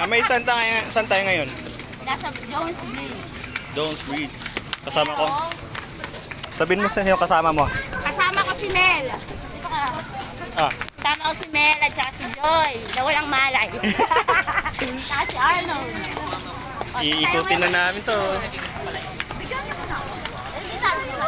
May saan tayo ngayon? Nasa Jones Bridge. Jones Bridge. Kasama ko. Sabihin mo sa yung kasama mo. Kasama ko si Mel. Dito ka. Kasama ko si Mel at saka si Joy. Na walang malay. Saka si Arnold. Iikutin na namin to. Bigyan niyo ko na. Hindi sabi ko na.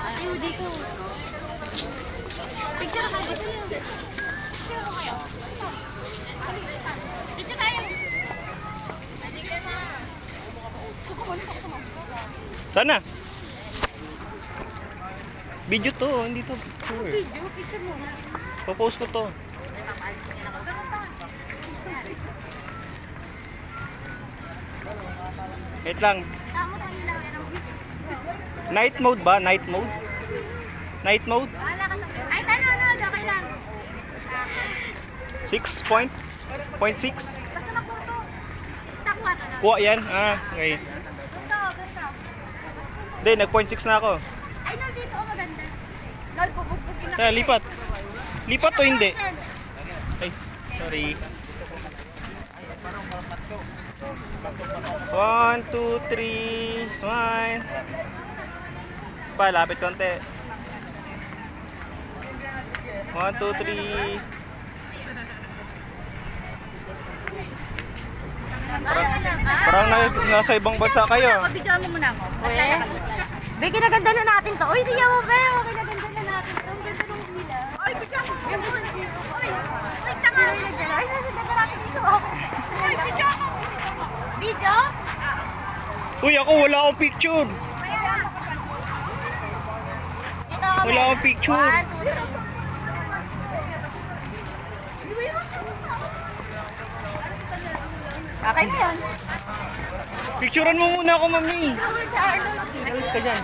Ayaw dito. Picture ka dito. Picture mo kayo. Picture tayo. Sana? Video to, hindi to tour. Video, picture mo. Popost ko to. Wait lang. Night mode ba? Night mode? Night mode? Ay, tanong, okay lang. 6.6? Basta nakuha. Basta kuha to. Kuha yan? Okay. Ganto. Hindi, nag-0.6 na ako. Ay, nandito ako maganda. Lol, pupupugin na. Kaya, lipat. Lipat o hindi? Ay, sorry. 1, 2, 3, smile. Pa, lapit konti. 1, 2, 3. Parang nasa ibang bansa kayo. Pabidyoan mo muna ako. Be, kinaganda na natin to. Uy, tingnan mo, Be. Kinaganda na natin to. Ang ganda ng hila. Uy, bidyoan mo. Uy, tama. Ay, nagaganda natin dito. Uy, bidyoan mo. Video? Uy, ako wala akong picture. Ito kami. Wala akong picture. 1, 2, 3. Okay na yun. Picturean mo muna ako, mami. Si Arnold. Alis ka dyan.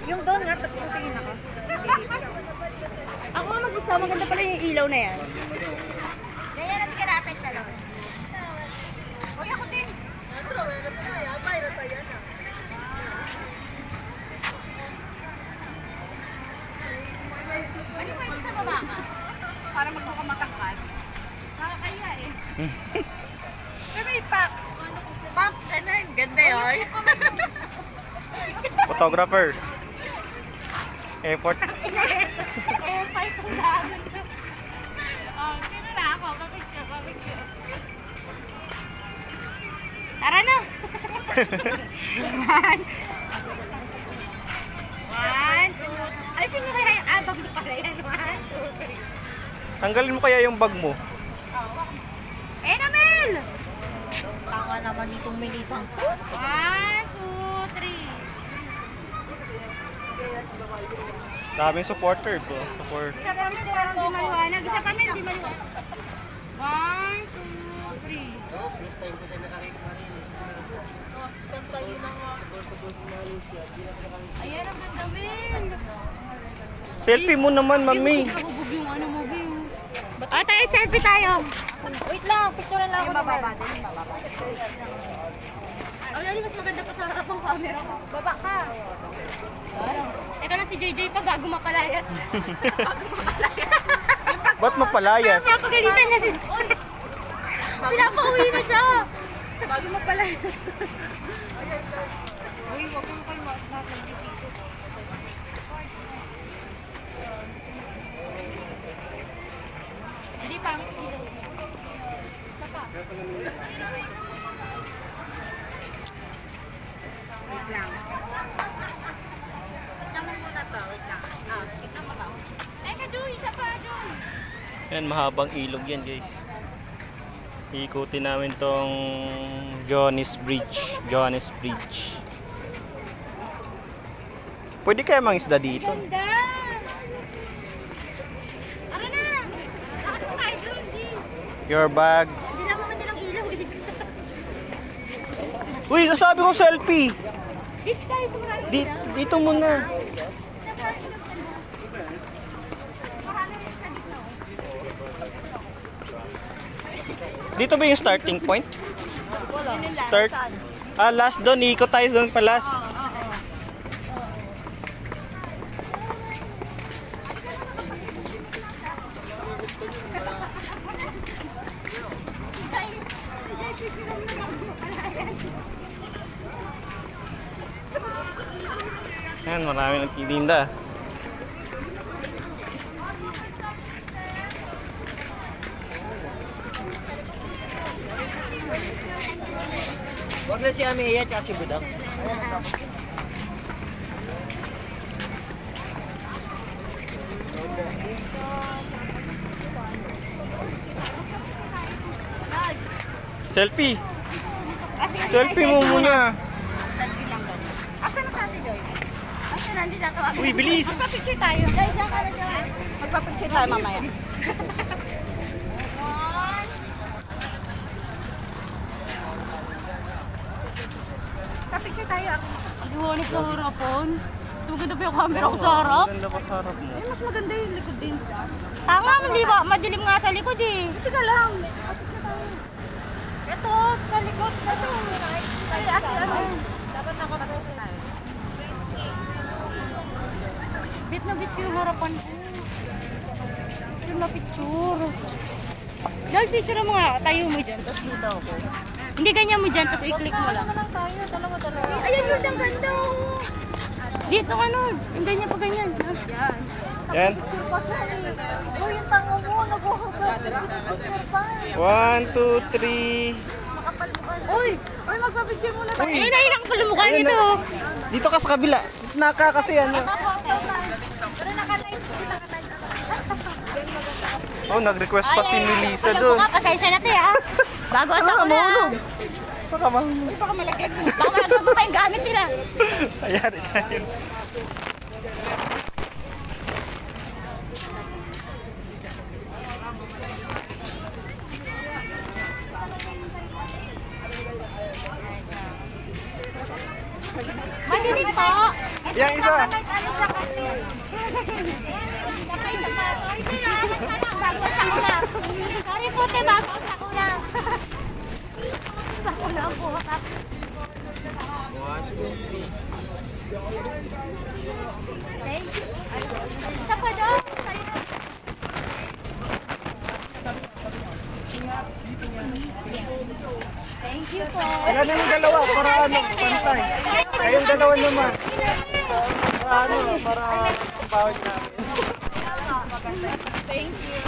Yung doon nga, tingin ako. Ako nga mag-isa, maganda pala yung ilaw na yan. Ganyan natin kalapit na lang. Uy, ako din. Ano ba yung sa baba ka? Para magmukha matangkad. Nakakaya eh. Pero may pack. Pack, ganun. Ganda yun. Photographer. Effort. Effort ang dami. Sino na ako? Papicture. Tara na! One, two. Alisin mo kaya yung bag mo pala yan. 1, 2, 3. Tanggalin mo kaya yung bag mo. Namel! Tanga naman ditong milisang to. 1, 2, 3. Daming supporter po. Support. Isa kami, parang di maliwanag. Isa kami, di maliwanag. 1, 2, 3. Ayan, ang ganda, Mel. Selfie mo naman, mami. Nakabog yung ano mo, Bing. Tayo, selfie tayo. Wait lang, picture lang ako. Bababa din. Ay, mas maganda pa sa harap ng camera ko. Baba ka. Ito na si JJ pa bago mapalaya. Bago mapalaya. Ba't mapalayas? Napagalitan na siya. Pinapauwi na siya. Bago mapalayas. Uy, wag mo kayo dito. Hindi pa. Wait lang. Naman muna to. Wait lang. Ikaw mataw. Joy, isa pa, Joy. Yan, mahabang ilog yan guys. Ikutin namin tong Johannes Bridge. Johannes Bridge. Pwede kaya mangisda dito? Ganda! Tara na! Saka na tayo, Joy. Your bags. Hindi naman nilang ilaw. Uy, nasabi ko selfie. Dito tayo pumarang Dito muna. Dito ba yung starting point? Start. Last doon. Iikot tayo doon pa last. Yan, marami nagtitinda. Huwag na si Ameya at si Budang. Selfie. Selfie mo muna. Asan na sa atin, Joy? Asan na, hindi nato. Uy, bilis. Magpapicture tayo. Guys, saan ka na, Joy? Magpapicture tayo mamaya. Papicture tayo. Ang liwanag sa harapan. Mas maganda pa yung camera ko sa harap. Ganda pa sa harap mo. Eh, mas maganda yung likod din. Tama, hindi ba? Madilim nga sa likod eh. Kasi ka lang. Ito, sa likod na to. Ay, ano? Dapat nakaproses tayo. Bit na bit yung harapan ko. Picture na picture. Dahil picture mo nga, tayo mo dyan, tapos dito ako. Hindi ganyan mo dyan, tapos i-click mo lang. Tayo, dalawa. Ayan yun, ang ganda oh. Dito ka nun, yung ganyan pa ganyan. Yan. Yan. Oh, yung tango mo, nag-uhubad. 1, 2, 3. Uy, magpapicture muna tayo. Ay, nahilang pala mukha Ayun, nito. Dito ka sa kabila. Naka kasi ano. Pero naka-live. Oh, nag-request pa si Melissa Pala doon. mukha, pasensya na tayo ah. Bago asa ko na. Baka mahulog. Baka malaglag mo. Baka malaglag mo pa yung gamit nila. Ayari tayo. Madilim po. Yang isa. Ano siya kasi? Sakay sa pa. Ay, sila. Bago asa ko na. Sorry po, te. Bago asa ko na. Bago na ako. Thank you. Isa pa daw. Thank you po. Yan yung dalawa para ano, pantay. Kayong dalawa naman. Para ano, para pawag namin. Thank you.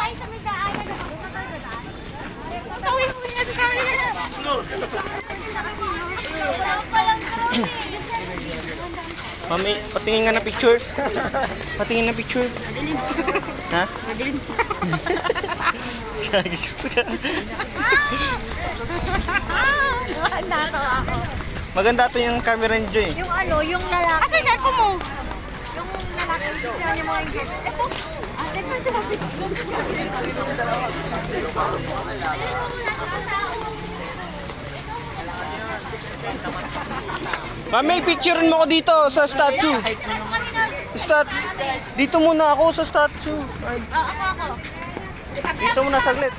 Ay, sa may daanan na ako. Tawin mo na sa camera. Mami, patingin nga na picture. Patingin na picture. Ha? Madilim. Natawa ako. Maganda to yung camera ni Joy. Yung ano, yung lalaki. Asa yung cellphone mo? Yung lalaki, picture niya mga engagement. Ito. Ate, pwede ba picture? Mami, picturein mo ko dito sa statue. Dito muna ako sa statue. Ay, Ako. dito muna saglit.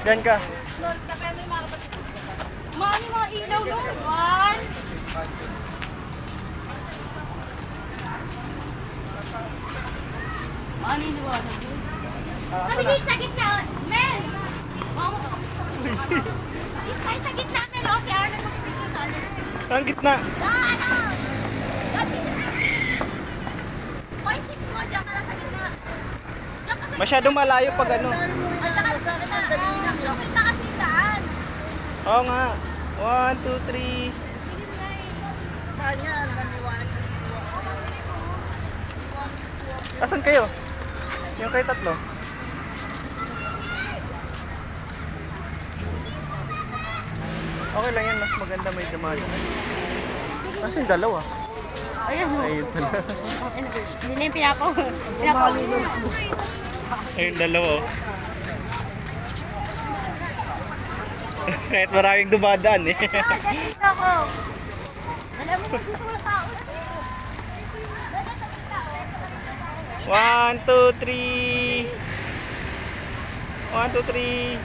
Diyan ka. Mga ilaw nun. One. Kami dito sa gitna, Mel! Dito tayo sa gitna, Mel. O, si Arnold mag-picture sa ano. Ang gitna. Ano? Dito na. 0.6 mo, dyan ka lang sa gitna. Dyan ka sa Masyadong malayo pag ano. At saka sa gitna. Kita kasi yung daan. Oo nga. 1, 2, 3. Asan kayo? Yung kayo tatlo. Okay lang yan, mas maganda may dumaan. Asan yung dalawa? Ayan mo. Ayun pala. Hindi na yung pinapaw. Ayun dalawa. Oh. Kahit maraming dumadaan eh. Ako. Alam mo, dito wala tao. 1, 2, 3. 1, 2, 3.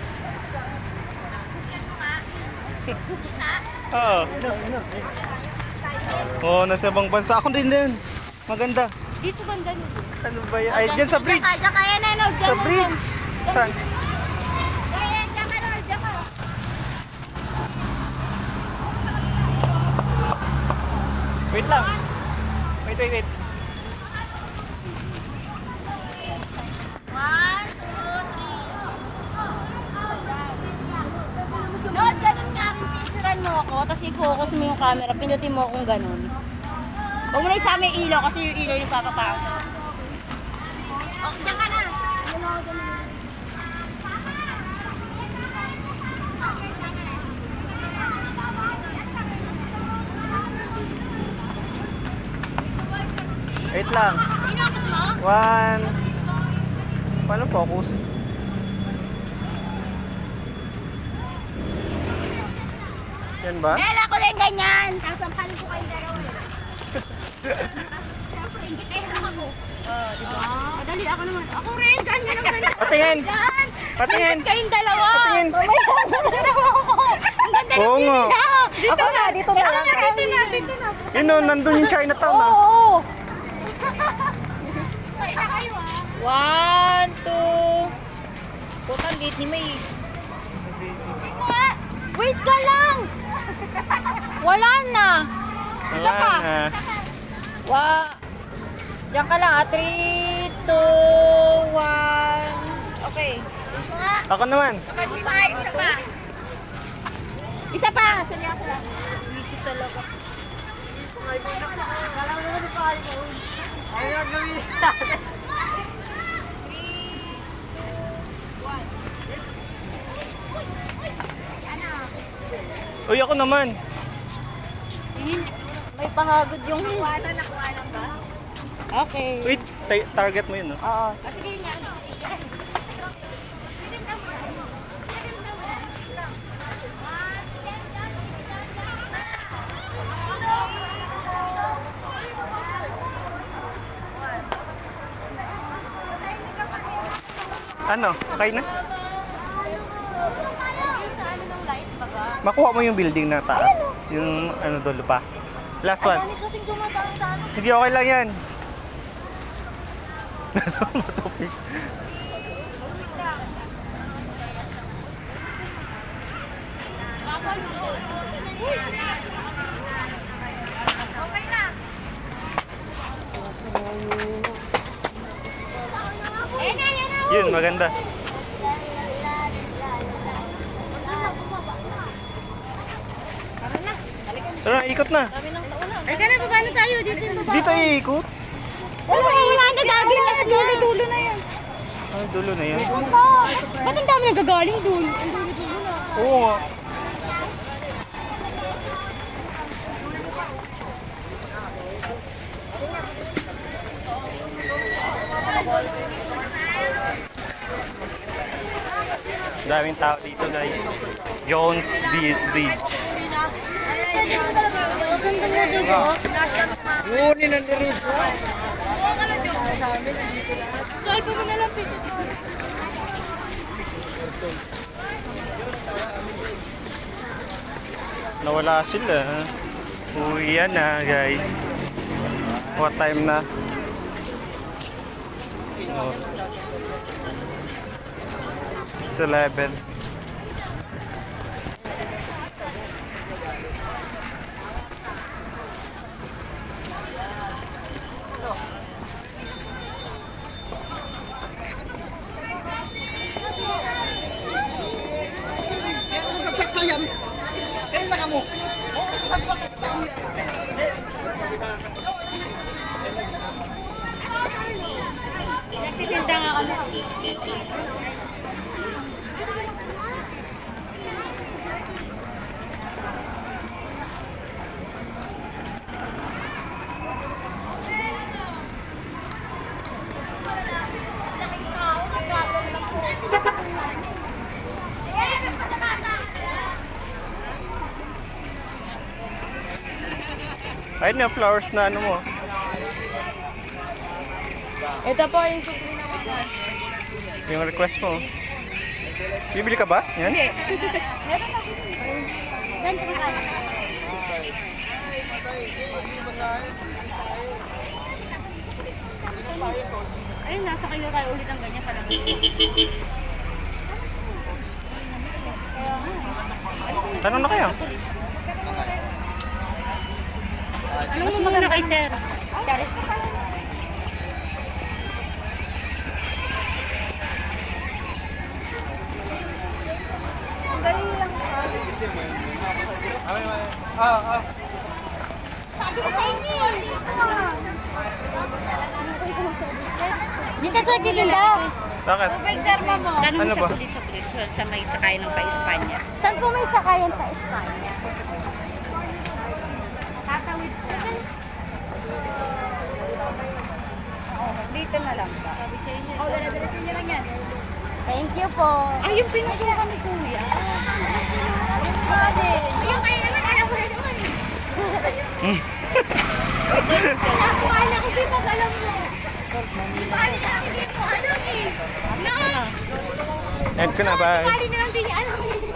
Oo. Oo, nasa ibang bansa. Ako din din. Maganda. Dito banda nyo. Ano ba yan? Ay, dyan sa bridge. Diyan ka, yan, ano, Sa bridge. Saan? Ayan, diyan ka, Nol, diyan ka. Wait lang. Wait. 1, 2, 3. Nol, ganun nga rin picturean mo ako, tapos i-focus mo yung camera, pindutin mo akong ganun. Huwag mo na isama yung ilaw kasi yung ilaw yung papapang. Okay, diyan ka na. Yan ako, ganun. Wait lang. Focus mo? 1. Paano focus? Yan ba? Mel, ako din ganyan. Sasampalin ko kayong dalawa. Siyempre, ingit ako. Diba? Madali ako naman. Ako rin, ganyan naman. Patingin! Yan. Patingin! Ingit kayong dalawa. Patingin! Dalawa ako. Ang ganda ng Oo TV nga. na. Dito na, dito na lang. Dito na. Yun o, nandun yung Chinatown ah. Oo. Kaya na kayo ah. 1, 2. Putang liit ni May. Wait ka lang. Wala na. Isa pa. Wala na. Diyan ka lang 3, 2, 1. Okay. Ako naman. Isa pa. Isa pa. Sali ako lang. Easy talaga. Uy, ako naman. May pahagod yung... Okay. Wait, target mo yun, no? Oo. Sige nga. Ano? Okay na? Makuha mo yung building na taas. Yung ano dulo pa. Last one. Hindi, okay lang yan. Yun, maganda. Tara, ikot na. Ay, ka na, paano tayo? Dito yung baba. Dito iikot. Ano wala na gagawin na dulo na yan. Ay, dulo na yan. Ba't ang dami nagagaling dun? Ang dulo-dulo na. Oo nga. Daming tao dito guys. Jones Bridge. Huli lang din. Saan pa mo nalang pito? Nawala sila. Uwi yan na guys. What time na? Oh. 11. Nagtitinda nga kami. Ayun na, flowers na ano mo. Ito po yung Yung request mo. Bibili ka ba? Yan? Hindi. Ganito ka kaya. Ayun, nasa kayo tayo ulit ng ganyan para. Tanong na kayo. Anong gusto mo na kay sir? Charis. Sabi ko sa inyo eh. Dito sa gilinda. Bakit? Ubig sir mo mo. Ano ba? sa pulis sa may sakay ng pa-Espanya. Saan po may sakayan sa Espanya? Tatawid po. Dito na lang ba? Sabi sa inyo. Oh, dala-dala niyo lang yan. Thank you po. Ay, yung pinasukan ni Kuya. Yung nga din. Yung kayo naman, alam mo na naman. Akala ko di pag alam mo. Bali na lang hindi mo alam eh. Na! End ko na, bye. Bali na lang din niya alam.